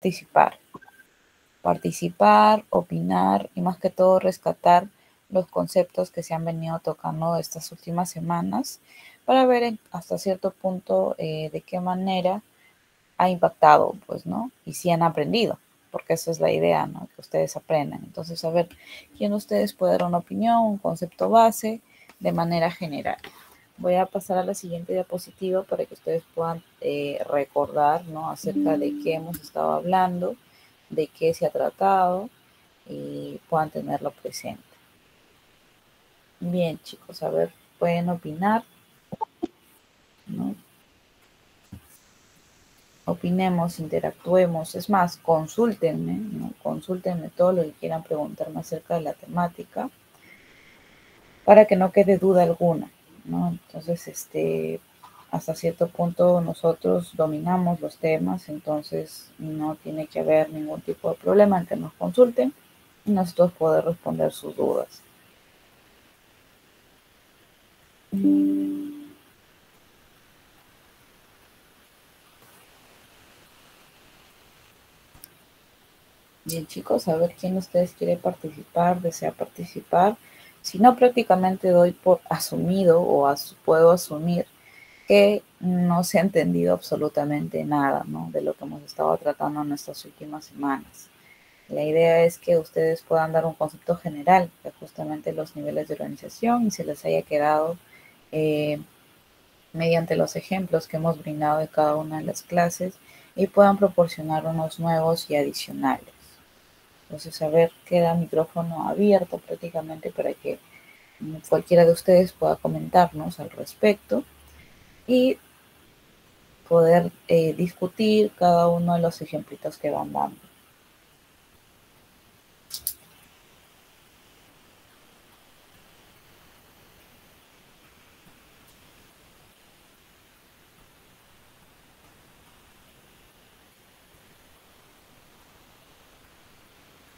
participar, opinar y más que todo rescatar los conceptos que se han venido tocando estas últimas semanas para ver hasta cierto punto de qué manera ha impactado, pues, ¿no? Y si han aprendido, porque esa es la idea, ¿no? Que ustedes aprendan. Entonces, a ver, ¿quién de ustedes puede dar una opinión, un concepto base de manera general? Voy a pasar a la siguiente diapositiva para que ustedes puedan recordar, ¿no? Acerca de qué hemos estado hablando, de qué se ha tratado y puedan tenerlo presente. Bien, chicos, a ver, pueden opinar, ¿no? Opinemos, interactuemos, es más, consúltenme, ¿no? Consúltenme todo lo que quieran preguntarme acerca de la temática para que no quede duda alguna, ¿no? Entonces, hasta cierto punto nosotros dominamos los temas, entonces no tiene que haber ningún tipo de problema en que nos consulten y nosotros poder responder sus dudas. Bien, chicos, a ver quién de ustedes quiere participar, desea participar. Si no, prácticamente doy por asumido o puedo asumir que no se ha entendido absolutamente nada, ¿no? De lo que hemos estado tratando en estas últimas semanas. La idea es que ustedes puedan dar un concepto general de justamente los niveles de organización y se les haya quedado mediante los ejemplos que hemos brindado de cada una de las clases y puedan proporcionar unos nuevos y adicionales. Entonces, a ver, queda micrófono abierto prácticamente para que cualquiera de ustedes pueda comentarnos al respecto y poder discutir cada uno de los ejemplitos que van dando.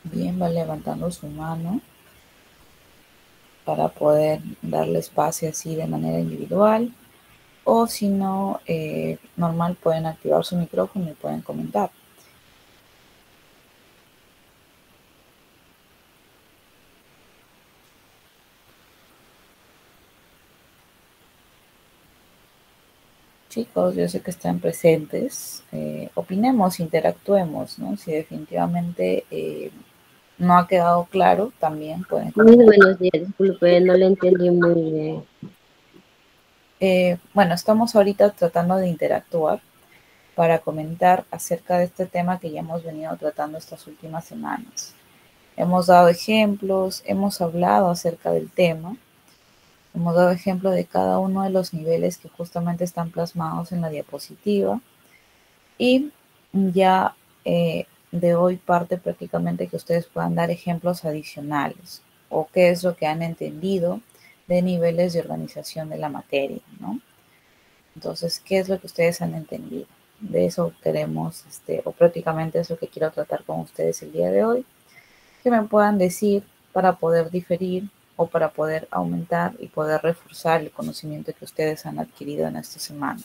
Bien, va levantando su mano para poder darle espacio así de manera individual. O si no, normal, pueden activar su micrófono y pueden comentar. Chicos, yo sé que están presentes. Opinemos, interactuemos, ¿no? Si definitivamente no ha quedado claro, también pueden Muy comentar. buenos días, disculpe, no le entendí muy bien. Bueno, estamos ahorita tratando de interactuar para comentar acerca de este tema que ya hemos venido tratando estas últimas semanas. Hemos dado ejemplos, hemos hablado acerca del tema, hemos dado ejemplo de cada uno de los niveles que justamente están plasmados en la diapositiva y ya de hoy parte prácticamente que ustedes puedan dar ejemplos adicionales o qué es lo que han entendido de niveles de organización de la materia, ¿no? Entonces, ¿qué es lo que ustedes han entendido? De eso queremos, o prácticamente es lo que quiero tratar con ustedes el día de hoy, que me puedan decir para poder diferir o para poder aumentar y poder reforzar el conocimiento que ustedes han adquirido en estas semanas.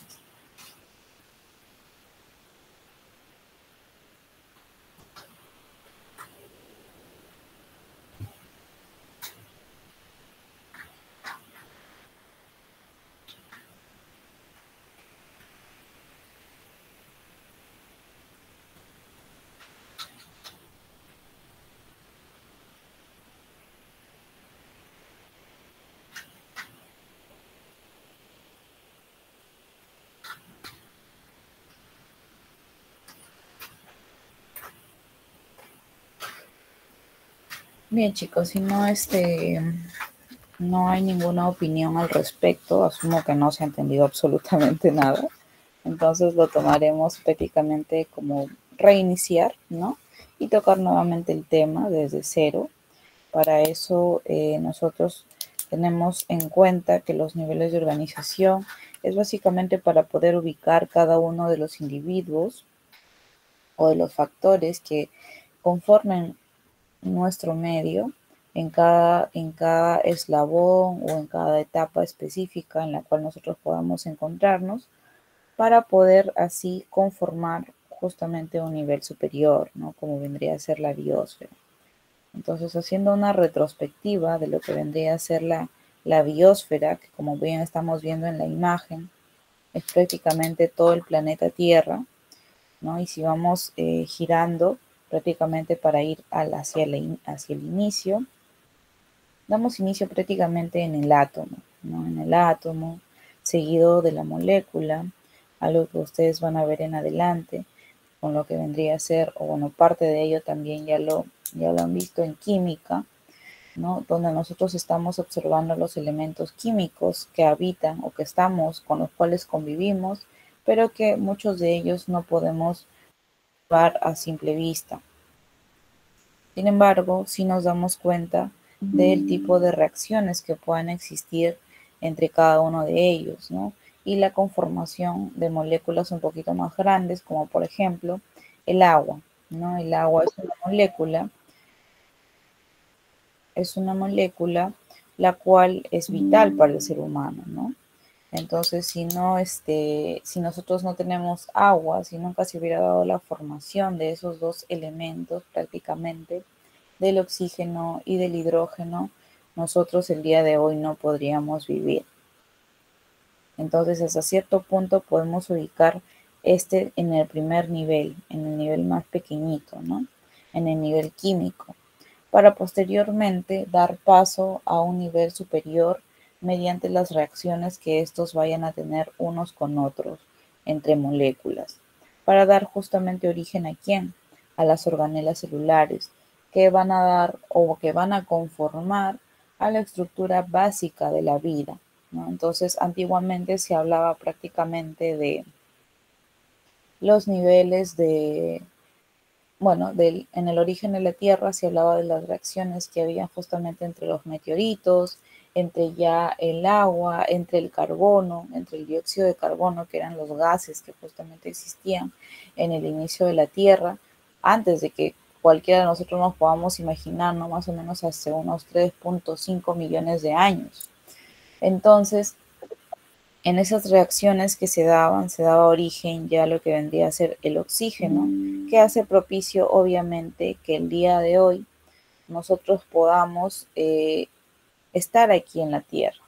Bien, chicos, si no, no hay ninguna opinión al respecto, asumo que no se ha entendido absolutamente nada. Entonces lo tomaremos prácticamente como reiniciar, ¿no? Y tocar nuevamente el tema desde cero. Para eso nosotros tenemos en cuenta que los niveles de organización es básicamente para poder ubicar cada uno de los individuos o de los factores que conformen nuestro medio en cada eslabón o en cada etapa específica en la cual nosotros podamos encontrarnos para poder así conformar justamente a un nivel superior, ¿no? Como vendría a ser la biosfera. Entonces, haciendo una retrospectiva de lo que vendría a ser la biosfera, que como bien estamos viendo en la imagen, es prácticamente todo el planeta Tierra, ¿no? Y si vamos girando prácticamente para ir hacia el inicio, damos inicio prácticamente en el átomo, ¿no? En el átomo, seguido de la molécula, algo que ustedes van a ver en adelante, con lo que vendría a ser, o bueno, parte de ello también ya lo han visto en química, ¿no? Donde nosotros estamos observando los elementos químicos que habitan o que estamos, con los cuales convivimos, pero que muchos de ellos no podemos ver a simple vista. Sin embargo, sí nos damos cuenta del tipo de reacciones que puedan existir entre cada uno de ellos, ¿no? Y la conformación de moléculas un poquito más grandes, como por ejemplo el agua, ¿no? El agua es una molécula la cual es vital para el ser humano, ¿no? Entonces, si nosotros no tenemos agua, si nunca se hubiera dado la formación de esos dos elementos prácticamente, del oxígeno y del hidrógeno, nosotros el día de hoy no podríamos vivir. Entonces, hasta cierto punto podemos ubicar en el primer nivel, en el nivel más pequeñito, ¿no? En el nivel químico, para posteriormente dar paso a un nivel superior mediante las reacciones que estos vayan a tener unos con otros entre moléculas, para dar justamente origen a quién, a las organelas celulares, que van a dar o que van a conformar a la estructura básica de la vida, ¿no? Entonces, antiguamente se hablaba prácticamente de los niveles en el origen de la Tierra se hablaba de las reacciones que había justamente entre los meteoritos, entre ya el agua, entre el carbono, entre el dióxido de carbono, que eran los gases que justamente existían en el inicio de la Tierra, antes de que cualquiera de nosotros nos podamos imaginar, ¿no? Más o menos hace unos 3.5 millones de años. Entonces, en esas reacciones que se daba origen ya a lo que vendría a ser el oxígeno, que hace propicio obviamente que el día de hoy nosotros podamos estar aquí en la Tierra,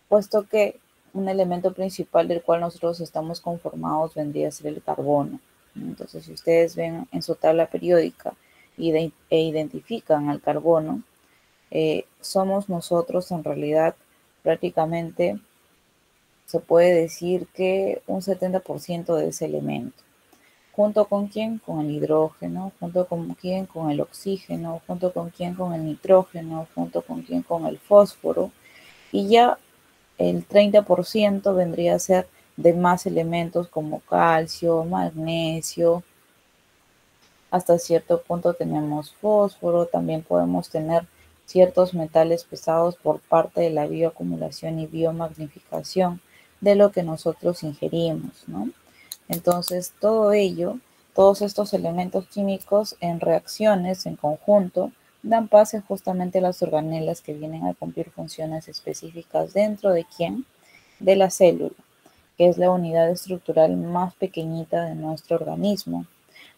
puesto que un elemento principal del cual nosotros estamos conformados vendría a ser el carbono. Entonces, si ustedes ven en su tabla periódica e identifican al carbono, somos nosotros en realidad prácticamente se puede decir que un 70% de ese elemento. ¿Junto con quién? Con el hidrógeno, junto con quién? Con el oxígeno, junto con quién? Con el nitrógeno, junto con quién? Con el fósforo. Y ya el 30% vendría a ser de más elementos como calcio, magnesio. Hasta cierto punto tenemos fósforo, también podemos tener ciertos metales pesados por parte de la bioacumulación y biomagnificación de lo que nosotros ingerimos, ¿no? Entonces, todo ello, todos estos elementos químicos en reacciones en conjunto, dan pase justamente a las organelas que vienen a cumplir funciones específicas dentro de quién, de la célula, que es la unidad estructural más pequeñita de nuestro organismo.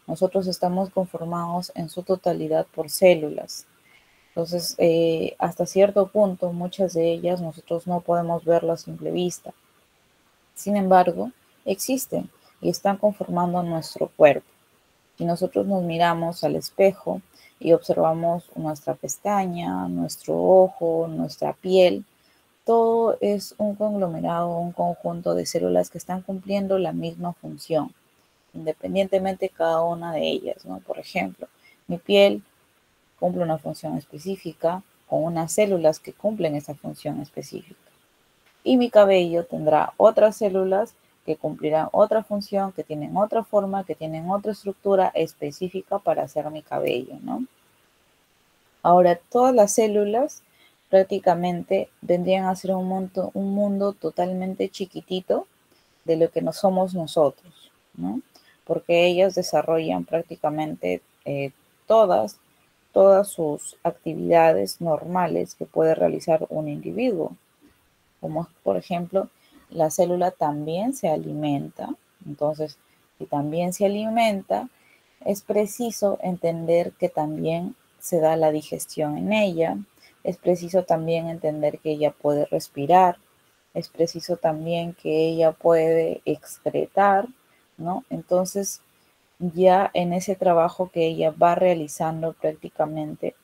Nosotros estamos conformados en su totalidad por células. Entonces, hasta cierto punto, muchas de ellas nosotros no podemos verlas a simple vista. Sin embargo, existen y están conformando nuestro cuerpo. Si nosotros nos miramos al espejo y observamos nuestra pestaña, nuestro ojo, nuestra piel, todo es un conglomerado, un conjunto de células que están cumpliendo la misma función, independientemente cada una de ellas, ¿no? Por ejemplo, mi piel cumple una función específica con unas células que cumplen esa función específica. Y mi cabello tendrá otras células que cumplirán otra función, que tienen otra forma, que tienen otra estructura específica para hacer mi cabello, ¿no? Ahora, todas las células prácticamente vendrían a ser un mundo totalmente chiquitito de lo que no somos nosotros, ¿no? Porque ellas desarrollan prácticamente todas, todas sus actividades normales que puede realizar un individuo, como por ejemplo, la célula también se alimenta, entonces y también se alimenta, es preciso entender que también se da la digestión en ella, es preciso también entender que ella puede respirar, es preciso también que ella puede excretar, ¿no? Entonces, ya en ese trabajo que ella va realizando prácticamente,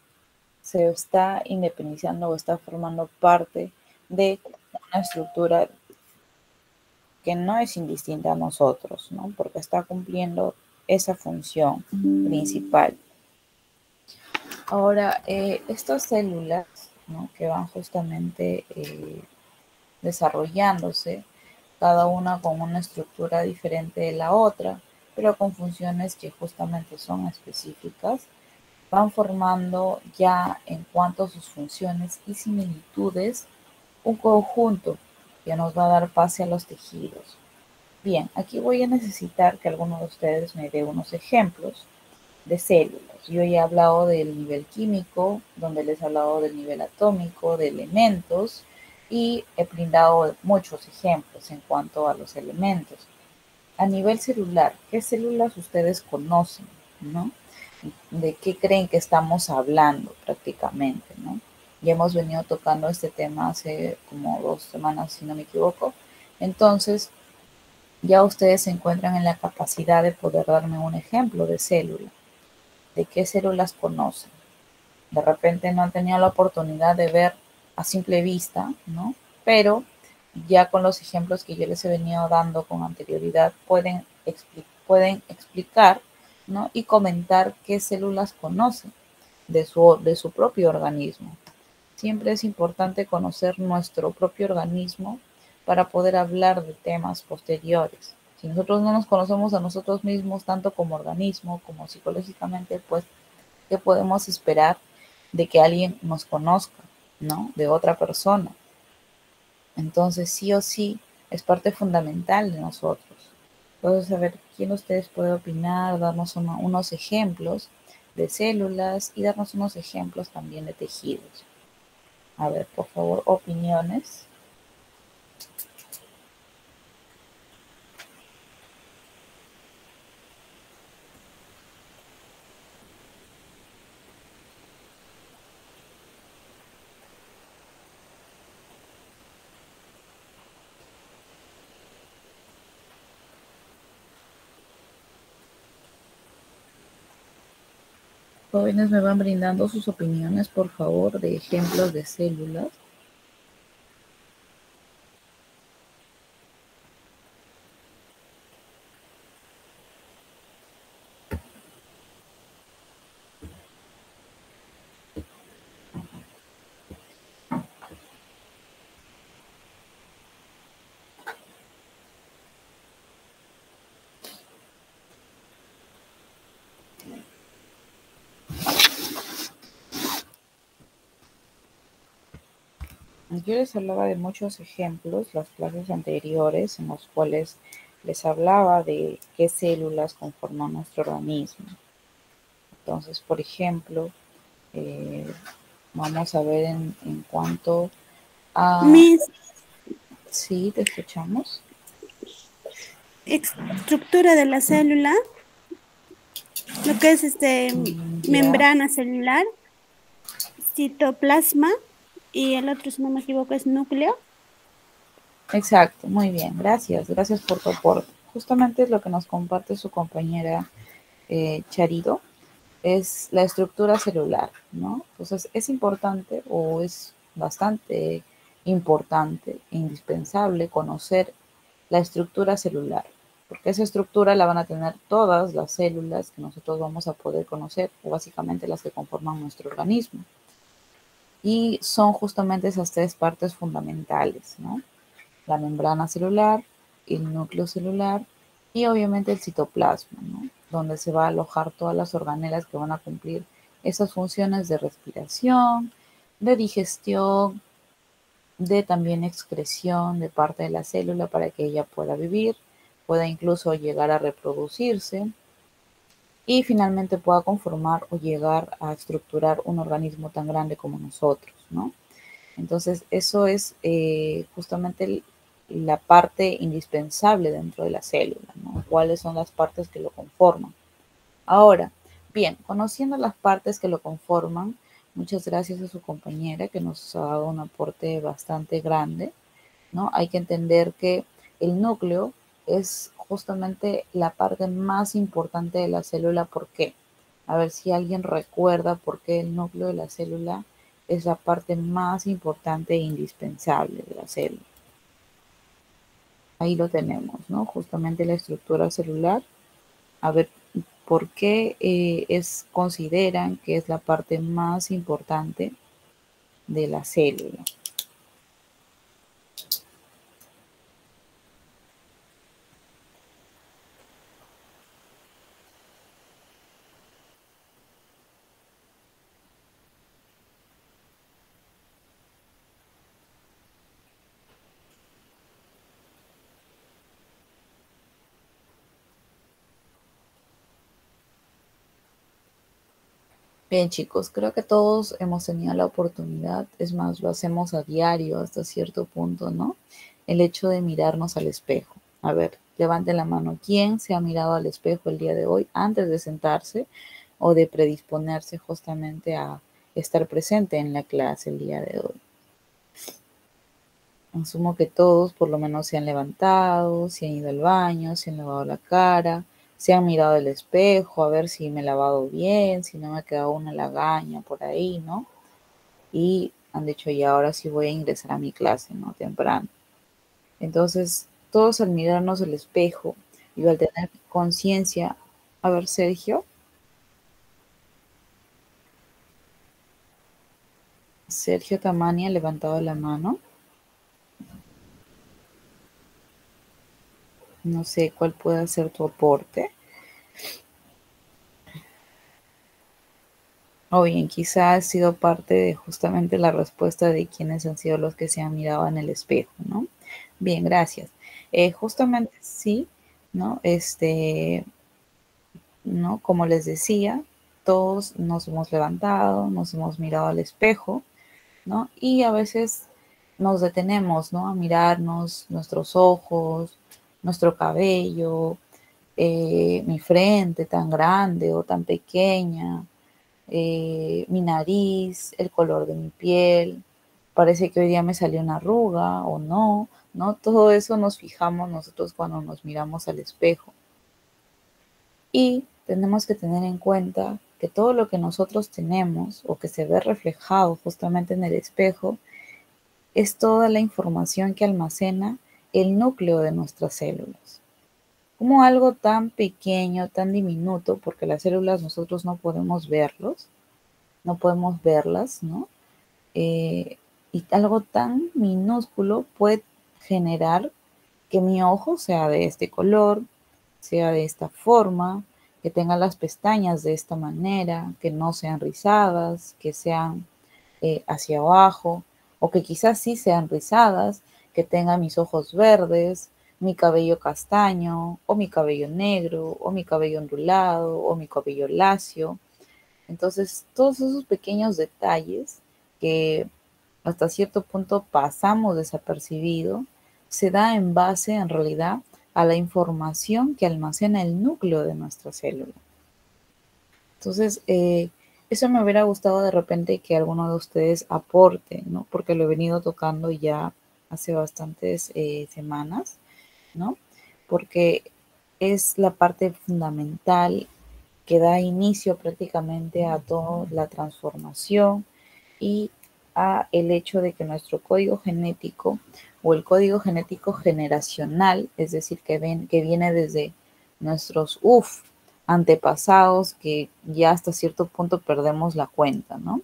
se está independizando o está formando parte de una estructura que no es indistinta a nosotros, ¿no? Porque está cumpliendo esa función principal. Ahora, estas células, ¿no? Que van justamente desarrollándose, cada una con una estructura diferente de la otra, pero con funciones que justamente son específicas, van formando ya en cuanto a sus funciones y similitudes un conjunto que nos va a dar pase a los tejidos. Bien, aquí voy a necesitar que alguno de ustedes me dé unos ejemplos de células. Yo ya he hablado del nivel químico, donde les he hablado del nivel atómico, de elementos, y he brindado muchos ejemplos en cuanto a los elementos. A nivel celular, ¿qué células ustedes conocen, no? ¿De qué creen que estamos hablando prácticamente, no? Ya hemos venido tocando este tema hace como 2 semanas, si no me equivoco. Entonces, ya ustedes se encuentran en la capacidad de poder darme un ejemplo de célula. ¿De qué células conocen? De repente no han tenido la oportunidad de ver a simple vista, ¿no? Pero ya con los ejemplos que yo les he venido dando con anterioridad, pueden explicar, ¿no? Y comentar qué células conocen de su propio organismo. Siempre es importante conocer nuestro propio organismo para poder hablar de temas posteriores. Si nosotros no nos conocemos a nosotros mismos, tanto como organismo como psicológicamente, pues, ¿qué podemos esperar de que alguien nos conozca, ¿no? De otra persona. Entonces, sí o sí, es parte fundamental de nosotros. Entonces, a ver, ¿quién de ustedes puede opinar, darnos unos ejemplos de células y darnos unos ejemplos también de tejidos? A ver, por favor, opiniones. Jóvenes, me van brindando sus opiniones, por favor, de ejemplos de células. Yo les hablaba de muchos ejemplos, las clases anteriores, en los cuales les hablaba de qué células conforman nuestro organismo. Entonces, por ejemplo, eh, vamos a ver en cuanto a... Miss, Sí, te escuchamos. estructura de la célula, lo que es Ya, membrana celular, citoplasma y el otro, si no me equivoco, es núcleo. exacto, muy bien, gracias por tu aporte. Justamente es lo que nos comparte su compañera Charido, es la estructura celular, ¿no? Entonces es importante o es bastante importante e indispensable conocer la estructura celular, porque esa estructura la van a tener todas las células que nosotros vamos a poder conocer, o básicamente las que conforman nuestro organismo. Y son justamente esas tres partes fundamentales, ¿no? La membrana celular, el núcleo celular y obviamente el citoplasma, ¿no? Donde se va a alojar todas las organelas que van a cumplir esas funciones de respiración, de digestión, de también excreción de parte de la célula para que ella pueda vivir, pueda incluso llegar a reproducirse y finalmente pueda conformar o llegar a estructurar un organismo tan grande como nosotros, ¿no? Entonces, eso es justamente la parte indispensable dentro de la célula, ¿no? ¿Cuáles son las partes que lo conforman? Ahora, bien, conociendo las partes que lo conforman, muchas gracias a su compañera que nos ha dado un aporte bastante grande, ¿no? Hay que entender que el núcleo es justamente la parte más importante de la célula. ¿Por qué? A ver si alguien recuerda por qué el núcleo de la célula es la parte más importante e indispensable de la célula. Ahí lo tenemos, ¿no? Justamente la estructura celular. A ver, ¿por qué consideran que es la parte más importante de la célula? Bien, chicos, creo que todos hemos tenido la oportunidad, es más, lo hacemos a diario hasta cierto punto, ¿no? El hecho de mirarnos al espejo. A ver, levanten la mano. ¿Quién se ha mirado al espejo el día de hoy antes de sentarse o de predisponerse justamente a estar presente en la clase el día de hoy? Asumo que todos por lo menos se han levantado, se han ido al baño, se han lavado la cara, se han mirado al espejo a ver si me he lavado bien, si no me ha quedado una lagaña por ahí, ¿no? Y han dicho, y ahora sí voy a ingresar a mi clase, ¿no? Temprano. Entonces, todos al mirarnos al espejo y al tener conciencia, a ver, Sergio Tamani ha levantado la mano. No sé cuál puede ser tu aporte. O bien, quizá ha sido parte de justamente la respuesta de quienes han sido los que se han mirado en el espejo, ¿no? Bien, gracias. Justamente sí, ¿no? ¿No? Como les decía, todos nos hemos levantado, nos hemos mirado al espejo, ¿no? Y a veces nos detenemos, ¿no? A mirarnos nuestros ojos, nuestro cabello, mi frente tan grande o tan pequeña, mi nariz, el color de mi piel, parece que hoy día me salió una arruga o no, ¿no? Todo eso nos fijamos nosotros cuando nos miramos al espejo. Y tenemos que tener en cuenta que todo lo que nosotros tenemos o que se ve reflejado justamente en el espejo es toda la información que almacena el núcleo de nuestras células. Como algo tan pequeño, tan diminuto, porque las células nosotros no podemos no podemos verlas, ¿no? Y algo tan minúsculo puede generar que mi ojo sea de este color, sea de esta forma, que tenga las pestañas de esta manera, que no sean rizadas, que sean hacia abajo, o que quizás sí sean rizadas, que tenga mis ojos verdes, mi cabello castaño, o mi cabello negro, o mi cabello ondulado, o mi cabello lacio. Entonces, todos esos pequeños detalles que hasta cierto punto pasamos desapercibido, se da en base en realidad a la información que almacena el núcleo de nuestra célula. Entonces, eso me hubiera gustado de repente que alguno de ustedes aporte, ¿no? Porque lo he venido tocando ya hace bastantes semanas, ¿no? Porque es la parte fundamental que da inicio prácticamente a toda la transformación y a el hecho de que nuestro código genético o el código genético generacional, es decir, que viene desde nuestros antepasados, que ya hasta cierto punto perdemos la cuenta, ¿no?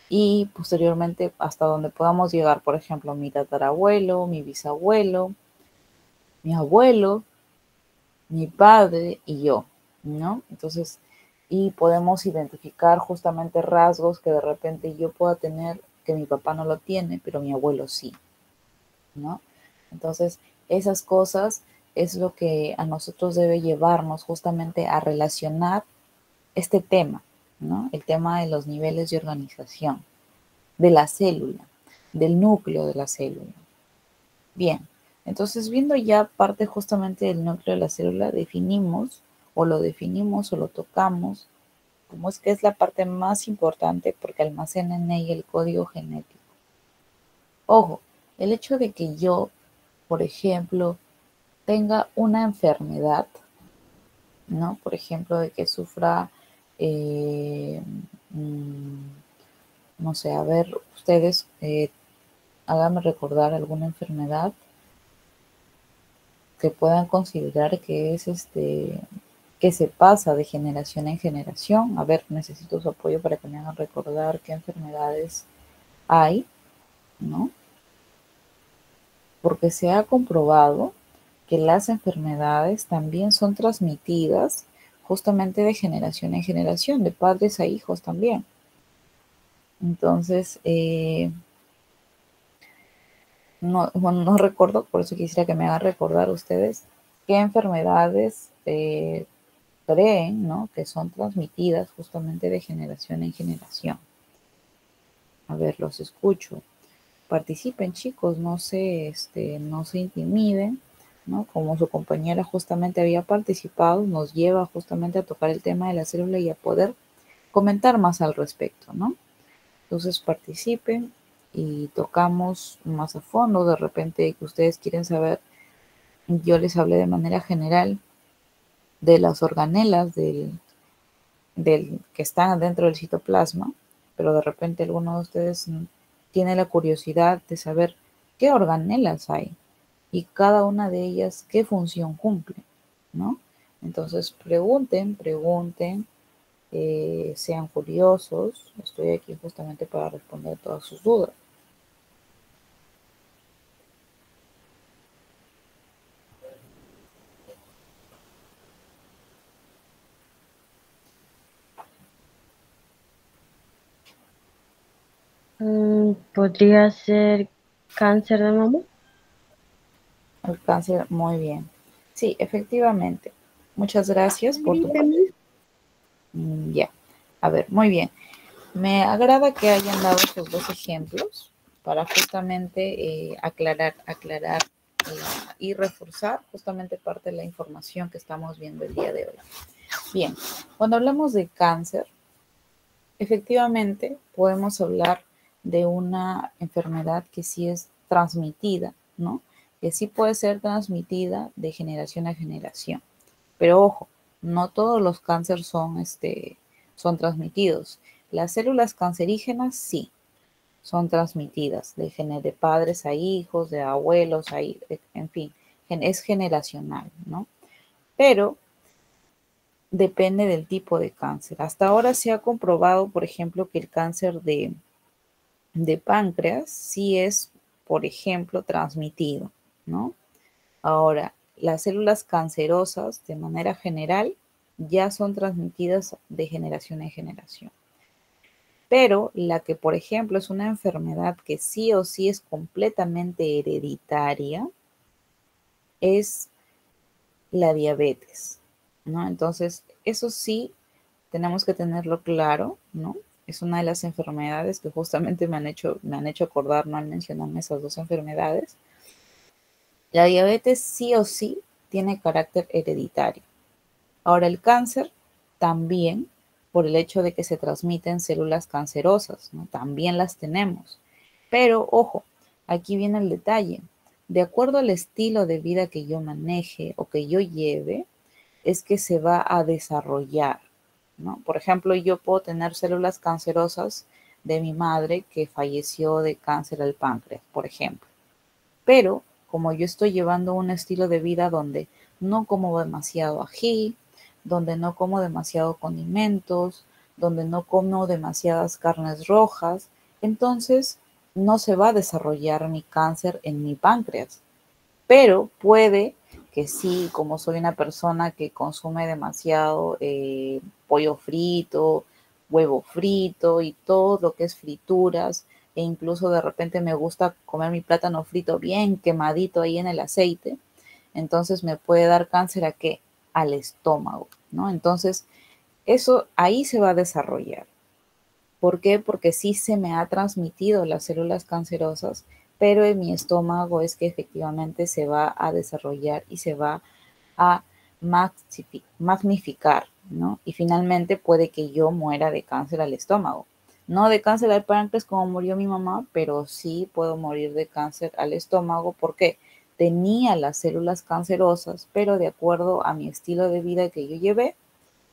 Y posteriormente hasta donde podamos llegar, por ejemplo, mi tatarabuelo, mi bisabuelo, mi abuelo, mi padre y yo, ¿no? Entonces, y podemos identificar justamente rasgos que de repente yo pueda tener, que mi papá no lo tiene, pero mi abuelo sí, ¿no? Entonces, esas cosas es lo que a nosotros debe llevarnos justamente a relacionar este tema, ¿no? El tema de los niveles de organización, de la célula, del núcleo de la célula. Bien, Entonces, viendo ya parte justamente del núcleo de la célula, definimos o lo tocamos, como es que es la parte más importante porque almacena en ella el código genético. Ojo, el hecho de que yo, por ejemplo, tenga una enfermedad, ¿no? Por ejemplo, de que sufra, eh, mm, no sé, a ver, ustedes háganme recordar alguna enfermedad que puedan considerar que es que se pasa de generación en generación. A ver, necesito su apoyo para que me hagan recordar qué enfermedades hay, ¿no? Porque se ha comprobado que las enfermedades también son transmitidas justamente de generación en generación, de padres a hijos también. Entonces, no, bueno, no recuerdo, por eso quisiera que me hagan recordar ustedes qué enfermedades creen, ¿no?, que son transmitidas justamente de generación en generación. A ver, los escucho. Participen, chicos, no se intimiden, ¿no? Como su compañera justamente había participado, nos lleva justamente a tocar el tema de la célula y a poder comentar más al respecto, ¿no? Entonces participen y tocamos más a fondo. De repente que ustedes quieren saber, yo les hablé de manera general de las organelas del que están dentro del citoplasma, pero de repente alguno de ustedes tiene la curiosidad de saber qué organelas hay y cada una de ellas qué función cumple, ¿no? Entonces pregunten, sean curiosos. Estoy aquí justamente para responder todas sus dudas. ¿Podría ser cáncer de mama? El cáncer, muy bien. Sí, efectivamente. Muchas gracias por tu... Ya. A ver, muy bien. Me agrada que hayan dado estos dos ejemplos para justamente aclarar y reforzar justamente parte de la información que estamos viendo el día de hoy. Bien, cuando hablamos de cáncer, efectivamente podemos hablar de una enfermedad que sí es transmitida, ¿no? Que sí puede ser transmitida de generación a generación. Pero ojo, no todos los cánceres son transmitidos. Las células cancerígenas sí son transmitidas de padres a hijos, de abuelos a en fin, es generacional, ¿no? Pero depende del tipo de cáncer. Hasta ahora se ha comprobado, por ejemplo, que el cáncer de páncreas sí es, por ejemplo, transmitido, ¿no? Ahora, las células cancerosas, de manera general, ya son transmitidas de generación en generación. Pero la que, por ejemplo, es una enfermedad que sí o sí es completamente hereditaria, es la diabetes, ¿no? Entonces, eso sí tenemos que tenerlo claro, ¿no? Es una de las enfermedades que justamente me han hecho acordar, ¿no?, al mencionarme esas dos enfermedades. La diabetes sí o sí tiene carácter hereditario. Ahora, el cáncer también, por el hecho de que se transmiten células cancerosas, ¿no? También las tenemos. Pero, ojo, aquí viene el detalle. De acuerdo al estilo de vida que yo maneje o que yo lleve, es que se va a desarrollar, ¿no? Por ejemplo, yo puedo tener células cancerosas de mi madre que falleció de cáncer al páncreas, por ejemplo. Pero como yo estoy llevando un estilo de vida donde no como demasiado ají, donde no como demasiado condimentos, donde no como demasiadas carnes rojas, entonces no se va a desarrollar mi cáncer en mi páncreas. Pero puede que sí, como soy una persona que consume demasiado pollo frito, huevo frito y todo lo que es frituras, e incluso de repente me gusta comer mi plátano frito bien quemadito ahí en el aceite, entonces me puede dar cáncer ¿a qué? Al estómago, ¿no? Entonces, eso ahí se va a desarrollar. ¿Por qué? Porque sí se me ha transmitido las células cancerosas pero en mi estómago es que efectivamente se va a desarrollar y se va a magnificar, ¿no? Y finalmente puede que yo muera de cáncer al estómago. No de cáncer al páncreas como murió mi mamá, pero sí puedo morir de cáncer al estómago porque tenía las células cancerosas, pero de acuerdo a mi estilo de vida que yo llevé,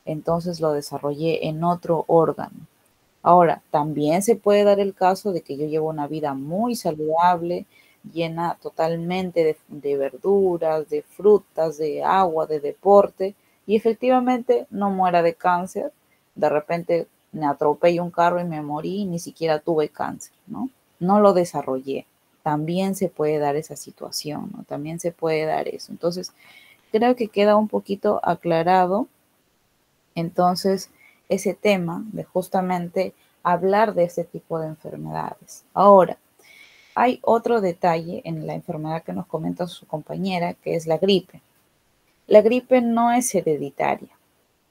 entonces lo desarrollé en otro órgano. Ahora, también se puede dar el caso de que yo llevo una vida muy saludable, llena totalmente de verduras, de frutas, de agua, de deporte, y efectivamente no muera de cáncer. De repente me atropelló un carro y me morí y ni siquiera tuve cáncer, ¿no? No lo desarrollé. También se puede dar esa situación, ¿no? También se puede dar eso. Entonces, creo que queda un poquito aclarado entonces ese tema de justamente hablar de este tipo de enfermedades. Ahora, hay otro detalle en la enfermedad que nos comenta su compañera, que es la gripe. La gripe no es hereditaria.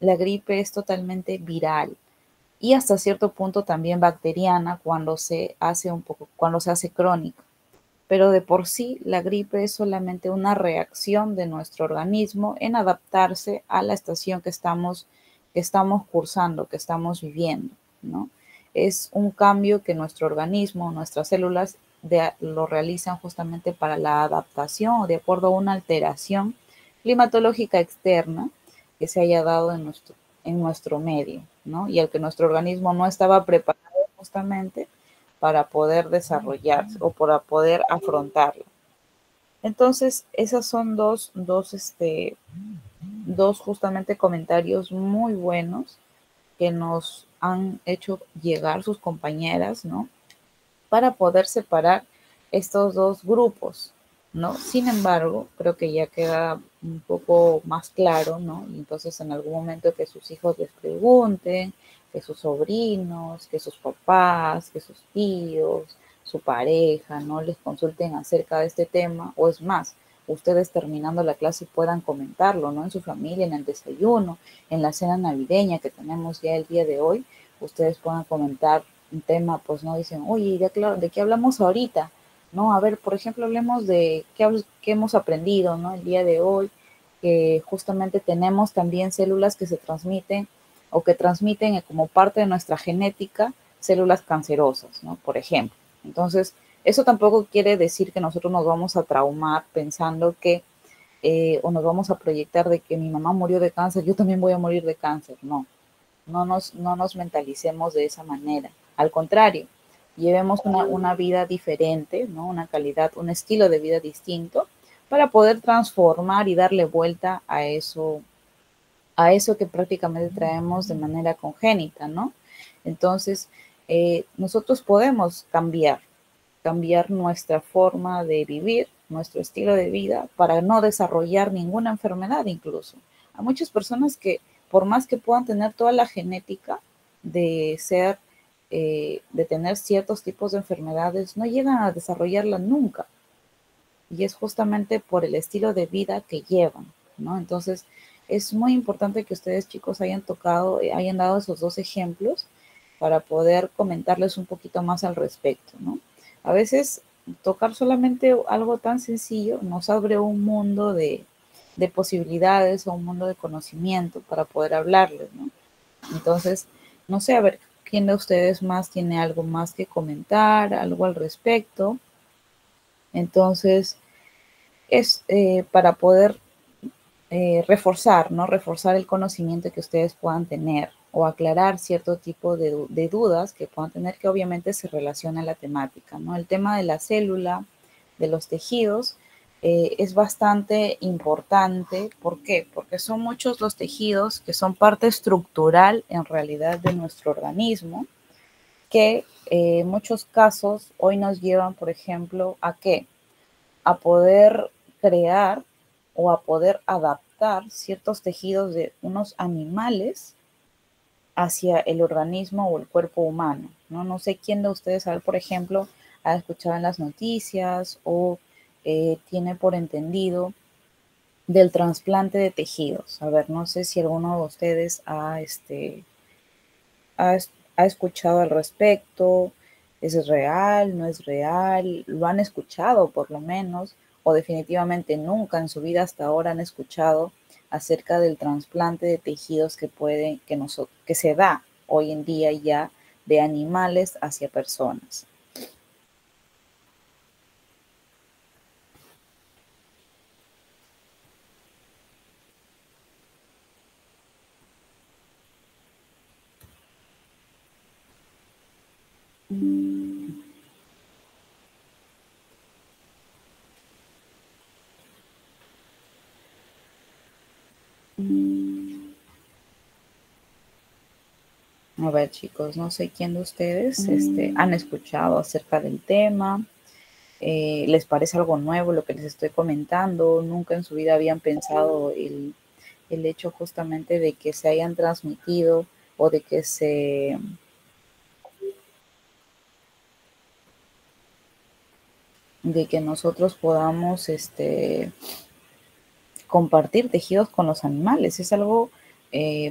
La gripe es totalmente viral y hasta cierto punto también bacteriana cuando se hace crónica. Pero de por sí la gripe es solamente una reacción de nuestro organismo en adaptarse a la estación que estamos cursando, que estamos viviendo, ¿no? Es un cambio que nuestro organismo, nuestras células lo realizan justamente para la adaptación o de acuerdo a una alteración climatológica externa que se haya dado en nuestro medio, ¿no? Y al que nuestro organismo no estaba preparado justamente para poder desarrollarse o para poder afrontarlo. Entonces, esos son dos justamente comentarios muy buenos que nos han hecho llegar sus compañeras, ¿no? Para poder separar estos dos grupos, ¿no? Sin embargo, creo que ya queda un poco más claro, ¿no? Y entonces en algún momento que sus hijos les pregunten, que sus sobrinos, que sus papás, que sus tíos, su pareja, ¿no? Les consulten acerca de este tema, o es más, ustedes terminando la clase puedan comentarlo, ¿no? En su familia, en el desayuno, en la cena navideña que tenemos ya el día de hoy, ustedes puedan comentar un tema, pues no dicen, oye, ¿de qué hablamos ahorita? No, a ver, por ejemplo, hablemos de qué hemos aprendido, ¿no? El día de hoy, que justamente tenemos también células que se transmiten o que transmiten como parte de nuestra genética células cancerosas, ¿no? Por ejemplo. Entonces, eso tampoco quiere decir que nosotros nos vamos a traumar pensando que o nos vamos a proyectar de que mi mamá murió de cáncer, yo también voy a morir de cáncer. No, no nos mentalicemos de esa manera. Al contrario, llevemos una vida diferente, ¿no? Una calidad, un estilo de vida distinto para poder transformar y darle vuelta a eso que prácticamente traemos de manera congénita, ¿no? Entonces, nosotros podemos cambiar nuestra forma de vivir, nuestro estilo de vida, para no desarrollar ninguna enfermedad incluso. Hay muchas personas que, por más que puedan tener toda la genética de ser, de tener ciertos tipos de enfermedades, no llegan a desarrollarla nunca. Y es justamente por el estilo de vida que llevan, ¿no? Entonces, es muy importante que ustedes, chicos, hayan dado esos dos ejemplos para poder comentarles un poquito más al respecto, ¿no? A veces tocar solamente algo tan sencillo nos abre un mundo de posibilidades o un mundo de conocimiento para poder hablarles, ¿no? Entonces, no sé, a ver, ¿quién de ustedes más tiene algo más que comentar, algo al respecto? Entonces, es para poder reforzar, ¿no? Reforzar el conocimiento que ustedes puedan tener o aclarar cierto tipo de dudas que puedan tener que obviamente se relaciona a la temática, ¿no? El tema de la célula, de los tejidos, es bastante importante. ¿Por qué? Porque son muchos los tejidos que son parte estructural en realidad de nuestro organismo que en muchos casos hoy nos llevan, por ejemplo, ¿a qué? A poder crear o a poder adaptar ciertos tejidos de unos animales hacia el organismo o el cuerpo humano, ¿no? No sé quién de ustedes, a ver, por ejemplo, ha escuchado en las noticias o tiene por entendido del trasplante de tejidos. A ver, no sé si alguno de ustedes ha escuchado al respecto, ¿Es real? ¿No es real? ¿Lo han escuchado por lo menos? ¿O definitivamente nunca en su vida hasta ahora han escuchado acerca del trasplante de tejidos que se da hoy en día ya de animales hacia personas? A ver, chicos, no sé quién de ustedes han escuchado acerca del tema. ¿Les parece algo nuevo lo que les estoy comentando? Nunca en su vida habían pensado el hecho justamente de que se hayan transmitido o de que nosotros podamos compartir tejidos con los animales. Es algo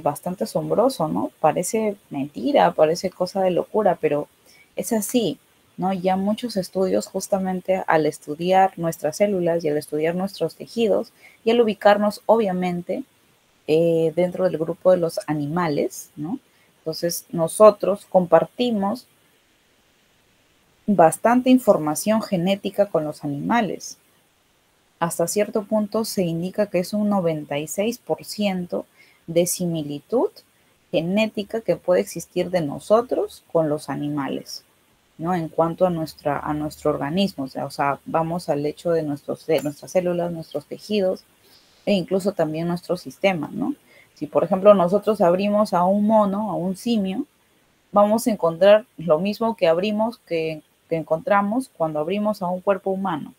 bastante asombroso, ¿no? Parece mentira, parece cosa de locura, pero es así, ¿no? Ya muchos estudios justamente al estudiar nuestras células y al estudiar nuestros tejidos y al ubicarnos obviamente dentro del grupo de los animales, ¿no? Entonces nosotros compartimos bastante información genética con los animales. Hasta cierto punto se indica que es un 96% de similitud genética que puede existir de nosotros con los animales, ¿no? En cuanto a nuestro organismo, o sea, vamos al hecho de nuestras células, nuestros tejidos e incluso también nuestro sistema, ¿no? Si, por ejemplo, nosotros abrimos a un mono, a un simio, vamos a encontrar lo mismo que encontramos cuando abrimos a un cuerpo humano.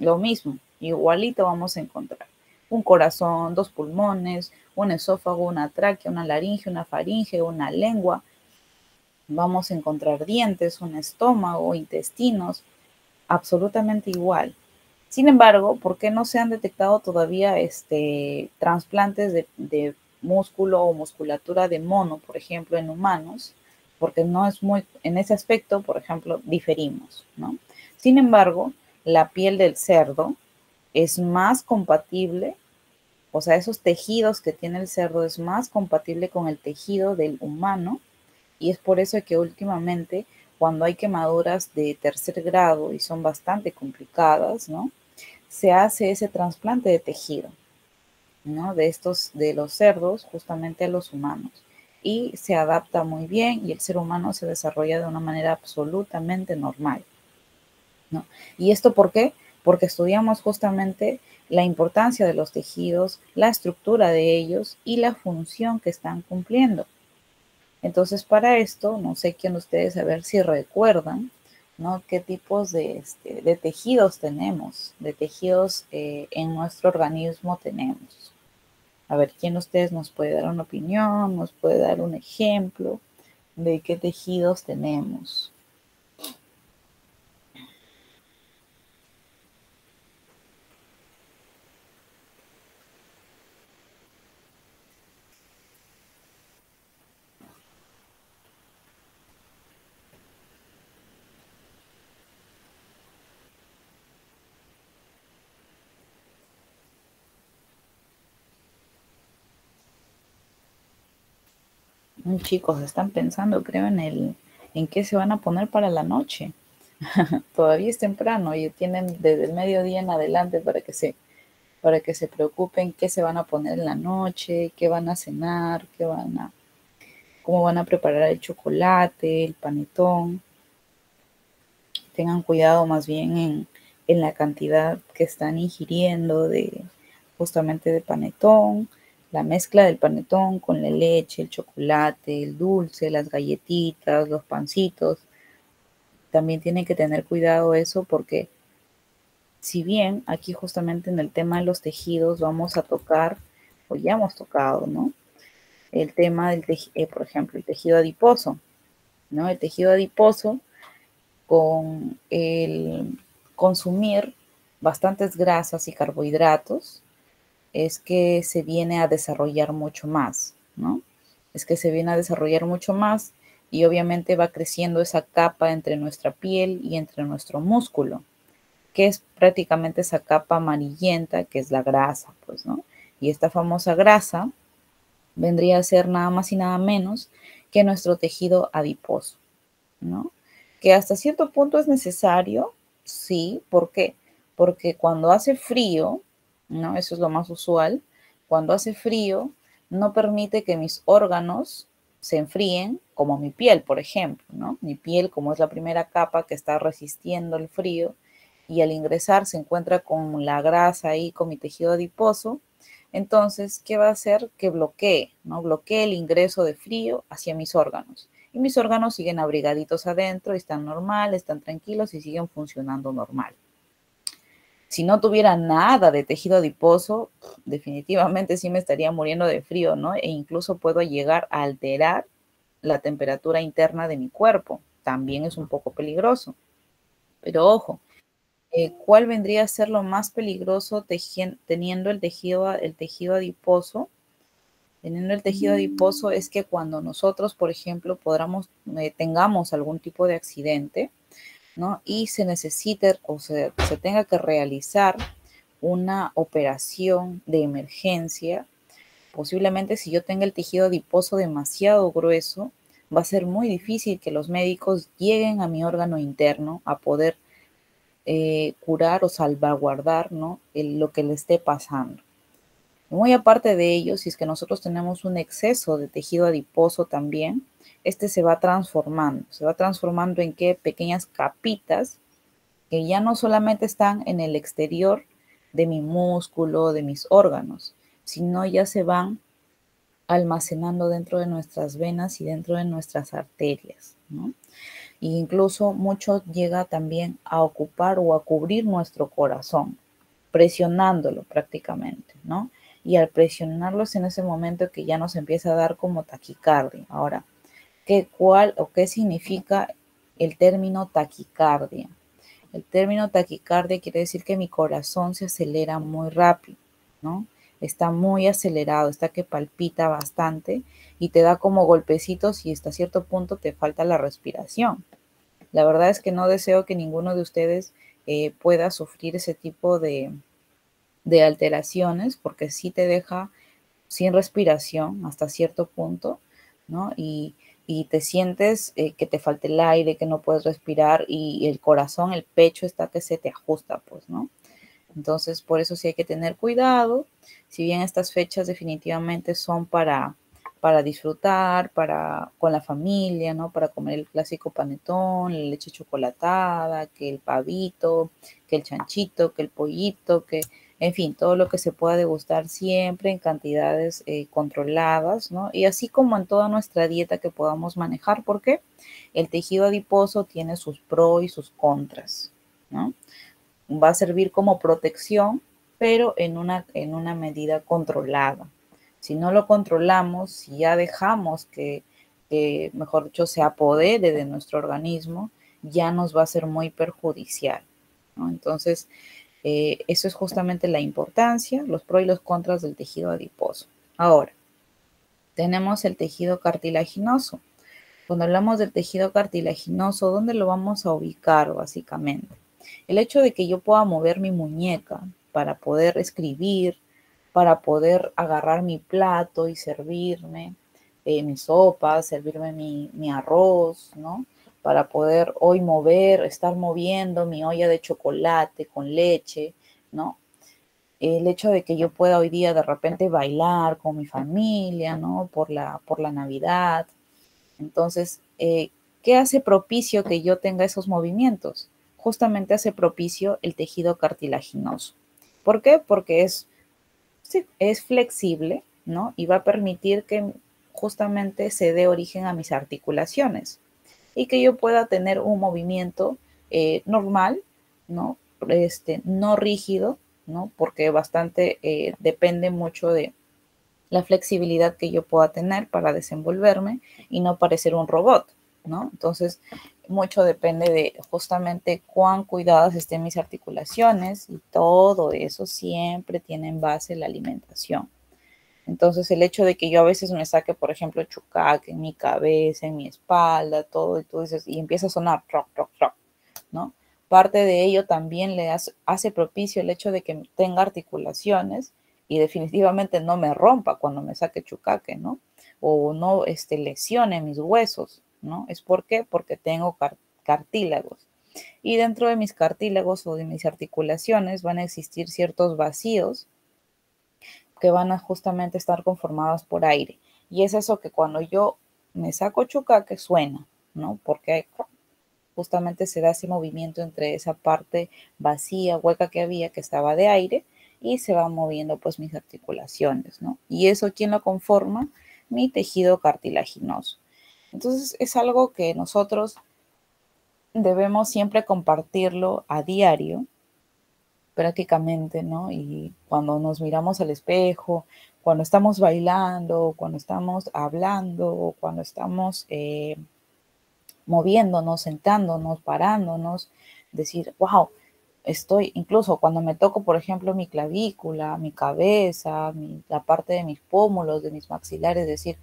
Lo mismo, igualito vamos a encontrar. Un corazón, dos pulmones, un esófago, una tráquea, una laringe, una faringe, una lengua. Vamos a encontrar dientes, un estómago, intestinos, absolutamente igual. Sin embargo, ¿por qué no se han detectado todavía trasplantes de músculo o musculatura de mono, por ejemplo, en humanos? Porque no es muy, en ese aspecto, por ejemplo, diferimos, ¿no? Sin embargo, la piel del cerdo es más compatible, o sea, esos tejidos que tiene el cerdo es más compatible con el tejido del humano, y es por eso que últimamente cuando hay quemaduras de tercer grado y son bastante complicadas, ¿no? Se hace ese trasplante de tejido, ¿no? De los cerdos justamente a los humanos. Y se adapta muy bien y el ser humano se desarrolla de una manera absolutamente normal, ¿no? ¿Y esto por qué? Porque estudiamos justamente la importancia de los tejidos, la estructura de ellos y la función que están cumpliendo. Entonces, para esto, no sé quién de ustedes, a ver si recuerdan, ¿no? ¿Qué tipos de tejidos tenemos, de tejidos en nuestro organismo tenemos? A ver, ¿quién de ustedes nos puede dar una opinión, nos puede dar un ejemplo de qué tejidos tenemos? Chicos, están pensando, creo, en qué se van a poner para la noche. Todavía es temprano y tienen desde el mediodía en adelante para que se preocupen qué se van a poner en la noche, qué van a cenar, cómo van a preparar el chocolate, el panetón. Tengan cuidado más bien en la cantidad que están ingiriendo justamente de panetón, la mezcla del panetón con la leche, el chocolate, el dulce, las galletitas, los pancitos. También tienen que tener cuidado eso porque si bien aquí justamente en el tema de los tejidos vamos a tocar, o ya hemos tocado, ¿no? El tema por ejemplo, el tejido adiposo, ¿no? El tejido adiposo con el consumir bastantes grasas y carbohidratos es que se viene a desarrollar mucho más, ¿no? Es que se viene a desarrollar mucho más y obviamente va creciendo esa capa entre nuestra piel y entre nuestro músculo, que es prácticamente esa capa amarillenta que es la grasa, pues, ¿no? Y esta famosa grasa vendría a ser nada más y nada menos que nuestro tejido adiposo, ¿no? Que hasta cierto punto es necesario, sí, ¿por qué? Porque cuando hace frío, ¿no? Eso es lo más usual, cuando hace frío no permite que mis órganos se enfríen, como mi piel, por ejemplo, ¿no? Mi piel, como es la primera capa que está resistiendo el frío, y al ingresar se encuentra con la grasa ahí, con mi tejido adiposo, entonces, ¿qué va a hacer? Que bloquee, ¿no? Bloquee el ingreso de frío hacia mis órganos. Y mis órganos siguen abrigaditos adentro, están normal, están tranquilos y siguen funcionando normal. Si no tuviera nada de tejido adiposo, definitivamente sí me estaría muriendo de frío, ¿no? E incluso puedo llegar a alterar la temperatura interna de mi cuerpo. También es un poco peligroso. Pero ojo, ¿cuál vendría a ser lo más peligroso teniendo el tejido adiposo? Teniendo el tejido adiposo es que cuando nosotros, por ejemplo, tengamos algún tipo de accidente, ¿no? Y se necesite o se tenga que realizar una operación de emergencia, posiblemente si yo tenga el tejido adiposo demasiado grueso, va a ser muy difícil que los médicos lleguen a mi órgano interno a poder curar o salvaguardar, ¿no? Lo que le esté pasando. Muy aparte de ello, si es que nosotros tenemos un exceso de tejido adiposo también, este se va transformando. ¿Se va transformando en qué? Pequeñas capitas que ya no solamente están en el exterior de mi músculo, de mis órganos, sino ya se van almacenando dentro de nuestras venas y dentro de nuestras arterias, ¿no? E incluso mucho llega también a ocupar o a cubrir nuestro corazón, presionándolo prácticamente, ¿no? Y al presionarlo es en ese momento que ya nos empieza a dar como taquicardia. Ahora, ¿cuál o qué significa el término taquicardia? El término taquicardia quiere decir que mi corazón se acelera muy rápido, ¿no? Está muy acelerado, está que palpita bastante y te da como golpecitos y hasta cierto punto te falta la respiración. La verdad es que no deseo que ninguno de ustedes pueda sufrir ese tipo de alteraciones porque sí te deja sin respiración hasta cierto punto, ¿no? Y te sientes que te falta el aire, que no puedes respirar y el corazón, el pecho está que se te ajusta, pues, ¿no? Entonces, por eso sí hay que tener cuidado. Si bien estas fechas definitivamente son para disfrutar, con la familia, ¿no? Para comer el clásico panetón, la leche chocolatada, que el pavito, que el chanchito, que el pollito, que, en fin, todo lo que se pueda degustar siempre en cantidades controladas, ¿no? Y así como en toda nuestra dieta que podamos manejar, porque el tejido adiposo tiene sus pros y sus contras, ¿no? Va a servir como protección, pero en una medida controlada. Si no lo controlamos, si ya dejamos que, mejor dicho, se apodere de nuestro organismo, ya nos va a ser muy perjudicial, ¿no? Entonces, eso es justamente la importancia, los pros y los contras del tejido adiposo. Ahora, tenemos el tejido cartilaginoso. Cuando hablamos del tejido cartilaginoso, ¿dónde lo vamos a ubicar básicamente? El hecho de que yo pueda mover mi muñeca para poder escribir, para poder agarrar mi plato y servirme mi sopa, servirme mi arroz, ¿no? Para poder hoy estar moviendo mi olla de chocolate con leche, ¿no? El hecho de que yo pueda hoy día de repente bailar con mi familia, ¿no? Por la Navidad. Entonces, ¿qué hace propicio que yo tenga esos movimientos? Justamente hace propicio el tejido cartilaginoso. ¿Por qué? Porque sí, es flexible, ¿no? Y va a permitir que justamente se dé origen a mis articulaciones y que yo pueda tener un movimiento normal, ¿no? No rígido, ¿no? Porque bastante depende mucho de la flexibilidad que yo pueda tener para desenvolverme y no parecer un robot, ¿no? Entonces, mucho depende de justamente cuán cuidadas estén mis articulaciones y todo eso siempre tiene en base la alimentación. Entonces el hecho de que yo a veces me saque, por ejemplo, chucaque en mi cabeza, en mi espalda, todo, y tú dices, y empieza a sonar rock, rock, rock, ¿no? Parte de ello también le hace propicio el hecho de que tenga articulaciones y definitivamente no me rompa cuando me saque chucaque, ¿no? O no lesione mis huesos, ¿no? ¿Es por qué? Porque tengo cartílagos. Y dentro de mis cartílagos o de mis articulaciones van a existir ciertos vacíos que van a justamente estar conformados por aire. Y es eso que cuando yo me saco chucaque suena, ¿no? Porque justamente se da ese movimiento entre esa parte vacía, hueca que había, que estaba de aire, y se van moviendo pues mis articulaciones, ¿no? Y eso, ¿quién lo conforma? Mi tejido cartilaginoso. Entonces es algo que nosotros debemos siempre compartirlo a diario, prácticamente, ¿no? Y cuando nos miramos al espejo, cuando estamos bailando, cuando estamos hablando, cuando estamos moviéndonos, sentándonos, parándonos, decir, wow, incluso cuando me toco, por ejemplo, mi clavícula, mi cabeza, la parte de mis pómulos, de mis maxilares, decir,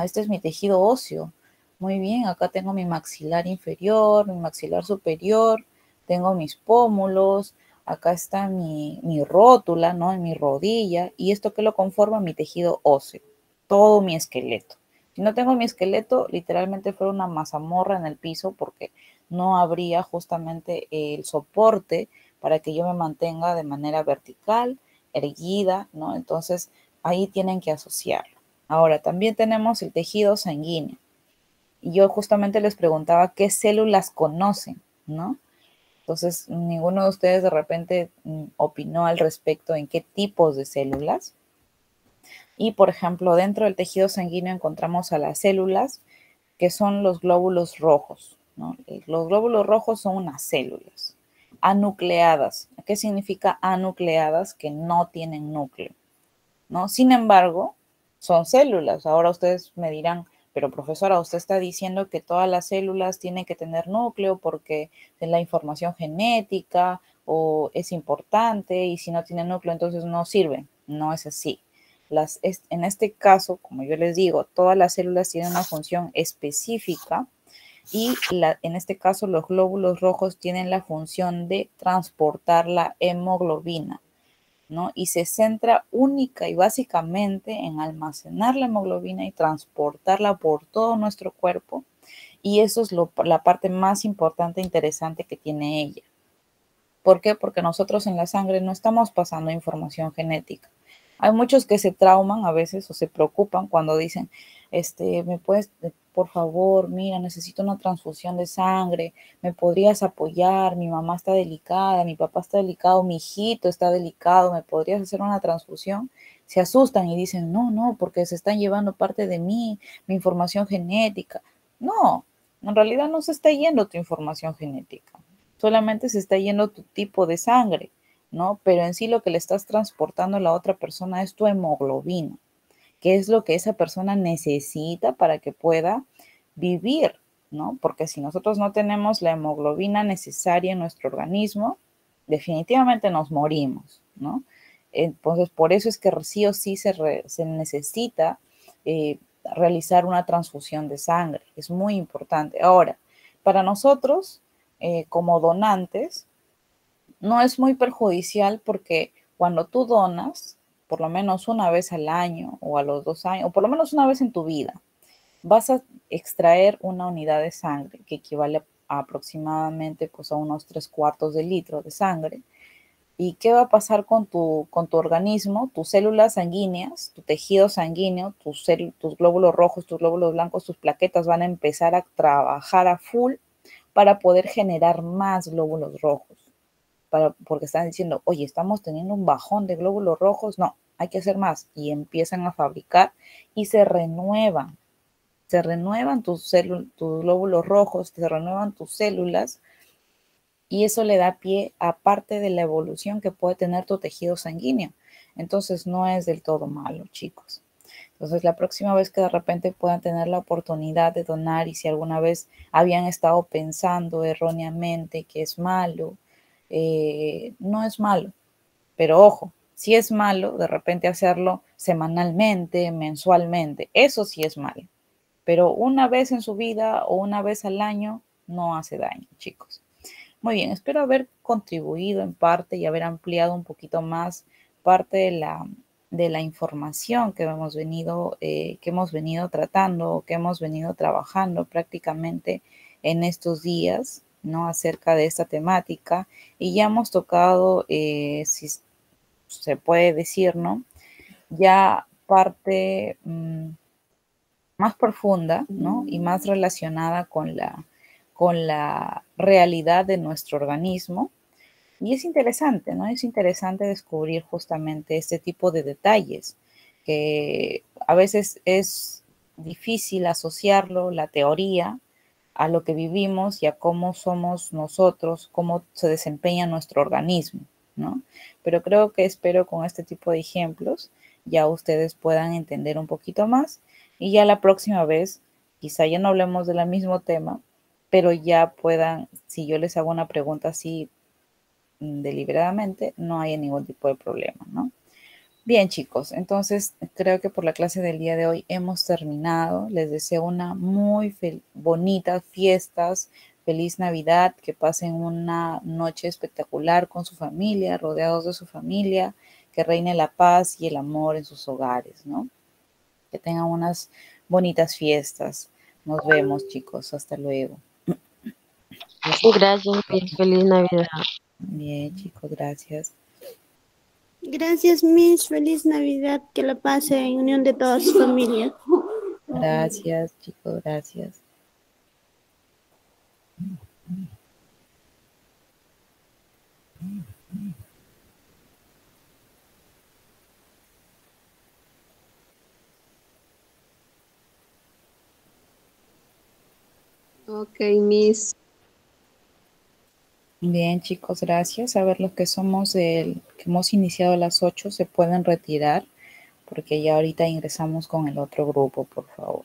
este es mi tejido óseo. Muy bien, acá tengo mi maxilar inferior, mi maxilar superior, tengo mis pómulos, acá está mi rótula, ¿no? En mi rodilla, y esto que lo conforma mi tejido óseo, todo mi esqueleto. Si no tengo mi esqueleto, literalmente fuera una mazamorra en el piso porque no habría justamente el soporte para que yo me mantenga de manera vertical, erguida, ¿no? Entonces, ahí tienen que asociarlo. Ahora, también tenemos el tejido sanguíneo. Y yo justamente les preguntaba qué células conocen, ¿no? Entonces, ninguno de ustedes de repente opinó al respecto en qué tipos de células. Y, por ejemplo, dentro del tejido sanguíneo encontramos a las células que son los glóbulos rojos, ¿no? Los glóbulos rojos son unas células anucleadas. ¿Qué significa anucleadas? Que no tienen núcleo, ¿no? Sin embargo, son células. Ahora ustedes me dirán, pero profesora, usted está diciendo que todas las células tienen que tener núcleo porque de la información genética o es importante y si no tiene núcleo entonces no sirve. No es así. En este caso, como yo les digo, todas las células tienen una función específica y en este caso los glóbulos rojos tienen la función de transportar la hemoglobina, ¿no? Y se centra única y básicamente en almacenar la hemoglobina y transportarla por todo nuestro cuerpo. Y eso es la parte más importante e interesante que tiene ella. ¿Por qué? Porque nosotros en la sangre no estamos pasando información genética. Hay muchos que se trauman a veces o se preocupan cuando dicen, ¿me puedes, por favor, mira, necesito una transfusión de sangre, me podrías apoyar, mi mamá está delicada, mi papá está delicado, mi hijito está delicado, ¿me podrías hacer una transfusión? Se asustan y dicen, no, porque se están llevando parte de mí, mi información genética. No, en realidad no se está yendo tu información genética. Solamente se está yendo tu tipo de sangre, ¿no? Pero en sí lo que le estás transportando a la otra persona es tu hemoglobina, que es lo que esa persona necesita para que pueda vivir, ¿no? Porque si nosotros no tenemos la hemoglobina necesaria en nuestro organismo, definitivamente nos morimos, ¿no? Entonces, por eso es que sí o sí se necesita realizar una transfusión de sangre. Es muy importante. Ahora, para nosotros, como donantes, no es muy perjudicial porque cuando tú donas, por lo menos una vez al año o a los 2 años, o por lo menos una vez en tu vida, vas a extraer una unidad de sangre que equivale a aproximadamente pues, a unos 3/4 de litro de sangre. ¿Y qué va a pasar con tu organismo? Tus células sanguíneas, tu tejido sanguíneo, tus glóbulos rojos, tus glóbulos blancos, tus plaquetas van a empezar a trabajar a full para poder generar más glóbulos rojos. Porque están diciendo, oye, estamos teniendo un bajón de glóbulos rojos. No, hay que hacer más. Y empiezan a fabricar y se renuevan. Se renuevan tus glóbulos rojos, se renuevan tus células. Y eso le da pie a parte de la evolución que puede tener tu tejido sanguíneo. Entonces no es del todo malo, chicos. Entonces la próxima vez que de repente puedan tener la oportunidad de donar y si alguna vez habían estado pensando erróneamente que es malo, no es malo. Pero ojo, Si es malo, de repente hacerlo semanalmente, mensualmente, eso sí es malo. Pero una vez en su vida o una vez al año no hace daño, chicos. Muy bien, espero haber contribuido en parte y haber ampliado un poquito más parte de la información que hemos venido tratando, que hemos venido trabajando prácticamente en estos días, ¿no? Acerca de esta temática. Y ya hemos tocado, si se puede decir, ¿no? Ya parte más profunda, ¿no? Y más relacionada con la realidad de nuestro organismo. Y es interesante, ¿no? Es interesante descubrir justamente este tipo de detalles que a veces es difícil asociarlo, la teoría, a lo que vivimos y a cómo somos nosotros, cómo se desempeña nuestro organismo, ¿no? Pero espero con este tipo de ejemplos ya ustedes puedan entender un poquito más y ya la próxima vez, quizá ya no hablemos del mismo tema, pero ya puedan, si yo les hago una pregunta así deliberadamente, no haya ningún tipo de problema, ¿no? Bien, chicos, entonces creo que por la clase del día de hoy hemos terminado. Les deseo una muy bonita fiestas, feliz Navidad, que pasen una noche espectacular con su familia, rodeados de su familia, que reine la paz y el amor en sus hogares, ¿no? Que tengan unas bonitas fiestas. Nos vemos, chicos. Hasta luego. Gracias, Miss. Feliz Navidad. Bien, chicos, gracias. Gracias, Miss. Feliz Navidad. Que la pase en unión de toda su familia. Gracias, chicos, gracias. Ok, Miss. Bien, chicos, gracias. A ver, los que que hemos iniciado a las 8 se pueden retirar porque ya ahorita ingresamos con el otro grupo, por favor.